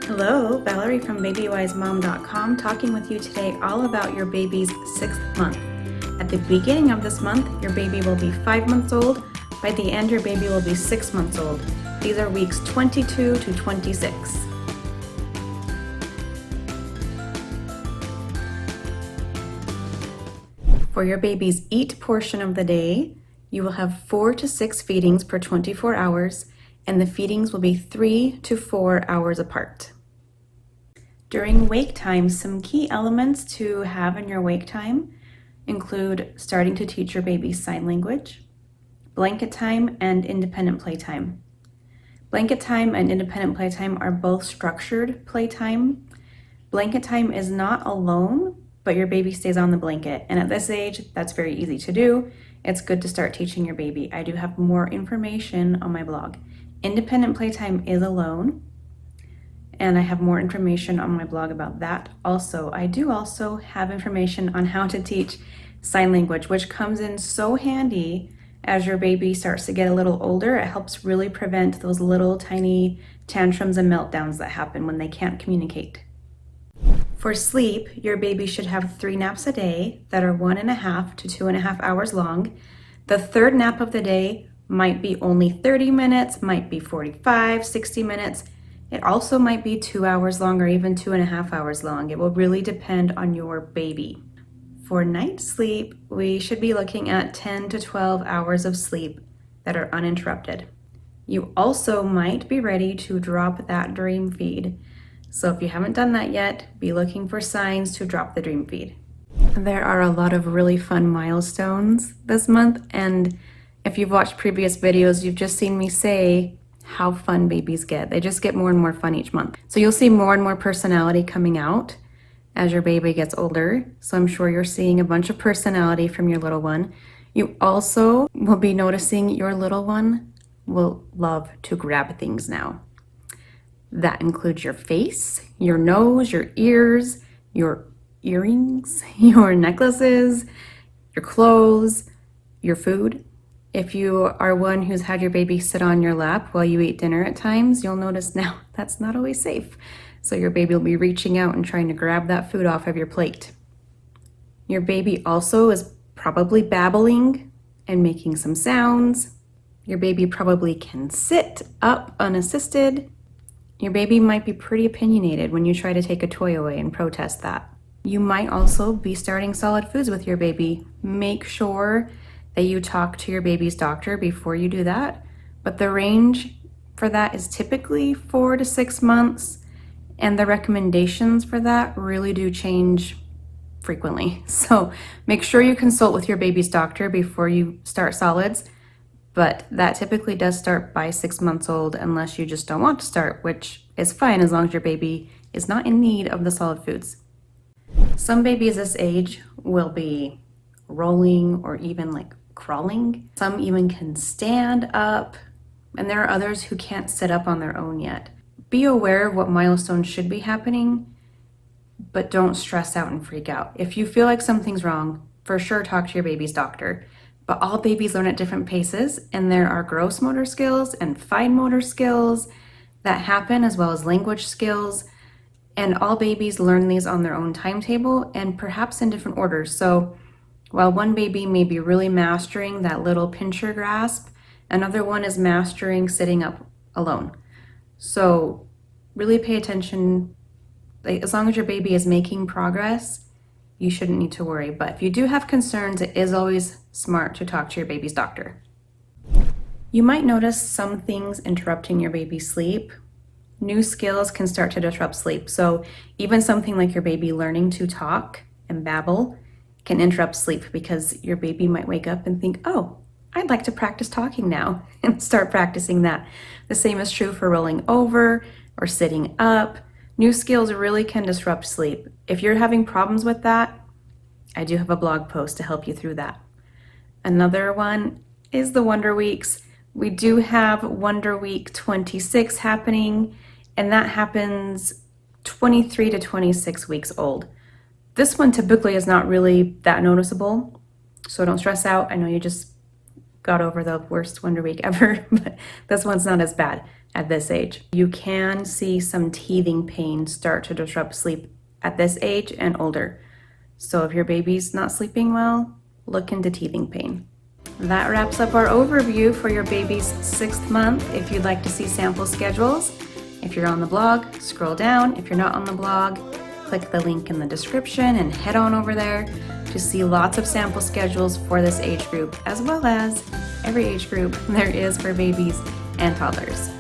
Hello, Valerie from BabywiseMom.com talking with you today all about your baby's 6th month. At the beginning of this month, your baby will be 5 months old. By the end, your baby will be 6 months old. These are weeks 22 to 26. For your baby's eat portion of the day, you will have 4 to 6 feedings per 24 hours, and the feedings will be 3 to 4 hours apart. During wake time, some key elements to have in your wake time include starting to teach your baby sign language, blanket time, and independent playtime. Blanket time and independent playtime are both structured playtime. Blanket time is not alone, but your baby stays on the blanket. And at this age, that's very easy to do. It's good to start teaching your baby. I do have more information on my blog. Independent playtime is alone, and I have more information on my blog about that. Also, I do also have information on how to teach sign language, which comes in so handy as your baby starts to get a little older. It helps really prevent those little tiny tantrums and meltdowns that happen when they can't communicate. For sleep, your baby should have 3 naps a day that are 1.5 to 2.5 hours long. The third nap of the day might be only 30 minutes, might be 45, 60 minutes. It also might be 2 hours long or even 2.5 hours long. It will really depend on your baby. For night sleep, we should be looking at 10 to 12 hours of sleep that are uninterrupted. You also might be ready to drop that dream feed. So if you haven't done that yet, be looking for signs to drop the dream feed. There are a lot of really fun milestones this month, and if you've watched previous videos, you've just seen me say how fun babies get. They just get more and more fun each month. So you'll see more and more personality coming out as your baby gets older. So I'm sure you're seeing a bunch of personality from your little one. You also will be noticing your little one will love to grab things now. That includes your face, your nose, your ears, your earrings, your necklaces, your clothes, your food. If you are one who's had your baby sit on your lap while you eat dinner at times, you'll notice now that's not always safe. So your baby will be reaching out and trying to grab that food off of your plate. Your baby also is probably babbling and making some sounds. Your baby probably can sit up unassisted. Your baby might be pretty opinionated when you try to take a toy away and protest that. You might also be starting solid foods with your baby. Make sure that you talk to your baby's doctor before you do that, but the range for that is typically 4 to 6 months, and the recommendations for that really do change frequently. So make sure you consult with your baby's doctor before you start solids, but that typically does start by 6 months old unless you just don't want to start, which is fine as long as your baby is not in need of the solid foods. Some babies this age will be rolling or even like crawling. Some even can stand up, and there are others who can't sit up on their own yet. Be aware of what milestones should be happening, but don't stress out and freak out. If you feel like something's wrong, for sure talk to your baby's doctor. But all babies learn at different paces, and there are gross motor skills and fine motor skills that happen, as well as language skills. And all babies learn these on their own timetable and perhaps in different orders. So while one baby may be really mastering that little pincher grasp, another one is mastering sitting up alone. So really pay attention. As long as your baby is making progress, you shouldn't need to worry. But if you do have concerns, it is always smart to talk to your baby's doctor. You might notice some things interrupting your baby's sleep. New skills can start to disrupt sleep. So even something like your baby learning to talk and babble can interrupt sleep because your baby might wake up and think, oh, I'd like to practice talking now, and start practicing that. The same is true for rolling over or sitting up. New skills really can disrupt sleep. If you're having problems with that, I do have a blog post to help you through that. Another one is the Wonder Weeks. We do have Wonder Week 26 happening, and that happens 23 to 26 weeks old. This one typically is not really that noticeable, so don't stress out. I know you just got over the worst Wonder Week ever, but this one's not as bad. at this age. You can see some teething pain start to disrupt sleep at this age and older. So if your baby's not sleeping well, look into teething pain. That wraps up our overview for your baby's 6th month. If you'd like to see sample schedules, if you're on the blog, scroll down. If you're not on the blog, click the link in the description and head on over there to see lots of sample schedules for this age group, as well as every age group there is for babies and toddlers.